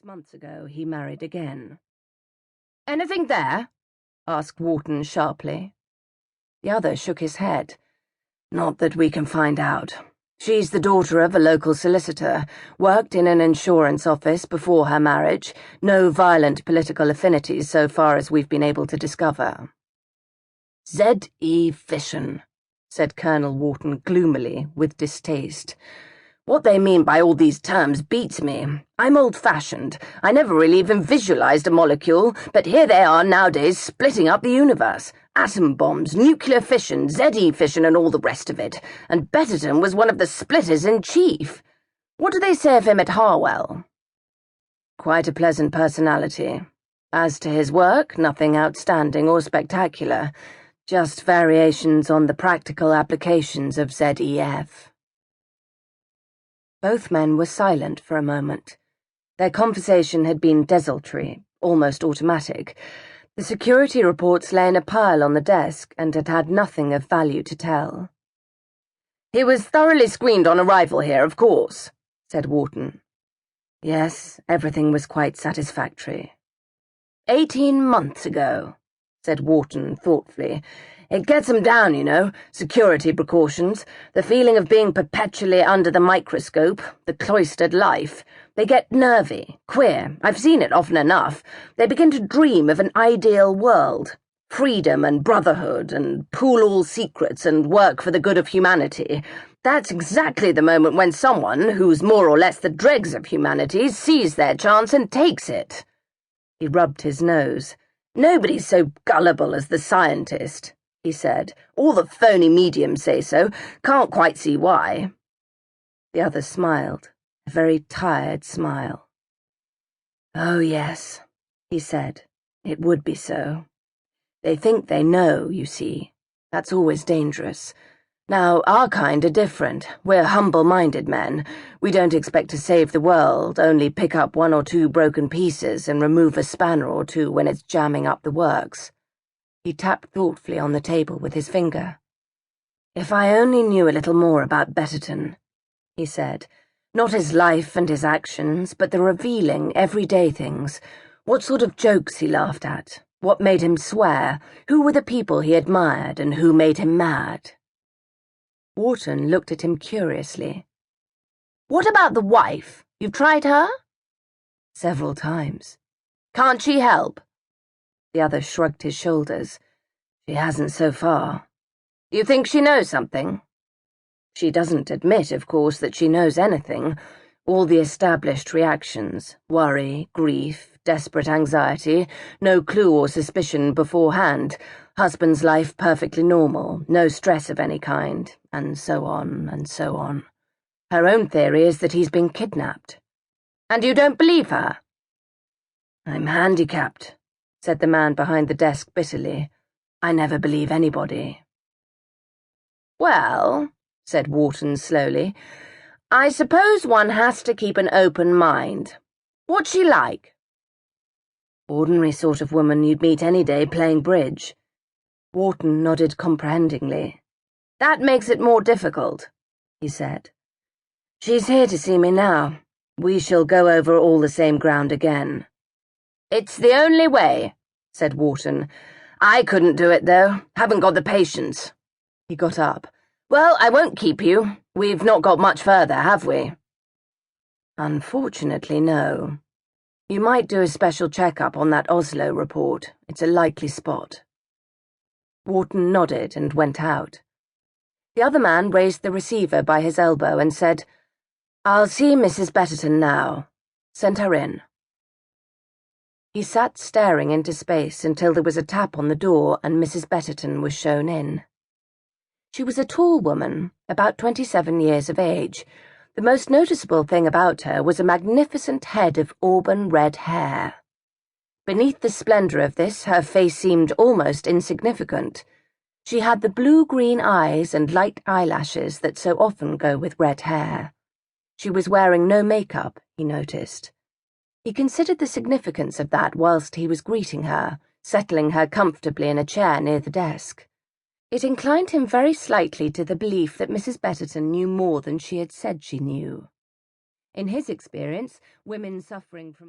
months ago, he married again. "Anything there?" asked Wharton sharply. The other shook his head. "Not that we can find out. She's the daughter of a local solicitor, worked in an insurance office before her marriage, no violent political affinities so far as we've been able to discover." "Z.E. Fission," said Colonel Wharton gloomily, with distaste. "What they mean by all these terms beats me. I'm old-fashioned. I never really even visualized a molecule, but here they are nowadays splitting up the universe. Atom bombs, nuclear fission, Z.E. fission and all the rest of it. And Betterton was one of the splitters-in-chief. What do they say of him at Harwell?" "Quite a pleasant personality. As to his work, nothing outstanding or spectacular. Just variations on the practical applications of ZEF." Both men were silent for a moment. Their conversation had been desultory, almost automatic. The security reports lay in a pile on the desk and had had nothing of value to tell. "He was thoroughly screened on arrival here, of course," said Wharton. "Yes, everything was quite satisfactory." 18 months ago," said Wharton thoughtfully. "It gets 'em down, you know, security precautions, the feeling of being perpetually under the microscope, the cloistered life. They get nervy, queer. I've seen it often enough. They begin to dream of an ideal world, freedom and brotherhood, and pool all secrets and work for the good of humanity. That's exactly the moment when someone, who's more or less the dregs of humanity, sees their chance and takes it." He rubbed his nose. "Nobody's so gullible as the scientist," he said. "All the phony mediums say so. Can't quite see why." The other smiled, a very tired smile. "Oh, yes," he said. "It would be so. They think they know, you see. That's always dangerous. Now, our kind are different. We're humble-minded men. We don't expect to save the world, only pick up 1 or 2 broken pieces and remove a spanner or 2 when it's jamming up the works." He tapped thoughtfully on the table with his finger. "If I only knew a little more about Betterton," he said. "Not his life and his actions, but the revealing, everyday things. What sort of jokes he laughed at, what made him swear, who were the people he admired and who made him mad." Wharton looked at him curiously. "What about the wife? You've tried her?" "Several times." "Can't she help?" The other shrugged his shoulders. "She hasn't so far." "You think she knows something?" "She doesn't admit, of course, that she knows anything. All the established reactions, worry, grief, desperate anxiety, no clue or suspicion beforehand, husband's life perfectly normal, no stress of any kind, and so on and so on. Her own theory is that he's been kidnapped." "And you don't believe her?" "I'm handicapped," said the man behind the desk bitterly. "I never believe anybody." "Well," said Wharton slowly, "I suppose one has to keep an open mind. What's she like?" "Ordinary sort of woman you'd meet any day playing bridge." Wharton nodded comprehendingly. "That makes it more difficult," he said. "She's here to see me now. We shall go over all the same ground again." "It's the only way," said Wharton. "I couldn't do it, though. Haven't got the patience." He got up. "Well, I won't keep you. We've not got much further, have we?" "Unfortunately, no. You might do a special check-up on that Oslo report. It's a likely spot." Wharton nodded and went out. The other man raised the receiver by his elbow and said, "I'll see Mrs. Betterton now. Send her in." He sat staring into space until there was a tap on the door and Mrs. Betterton was shown in. She was a tall woman, about 27 years of age. The most noticeable thing about her was a magnificent head of auburn red hair. Beneath the splendor of this, her face seemed almost insignificant. She had the blue-green eyes and light eyelashes that so often go with red hair. She was wearing no makeup, he noticed. He considered the significance of that whilst he was greeting her, settling her comfortably in a chair near the desk. It inclined him very slightly to the belief that Mrs. Betterton knew more than she had said she knew. In his experience, women suffering from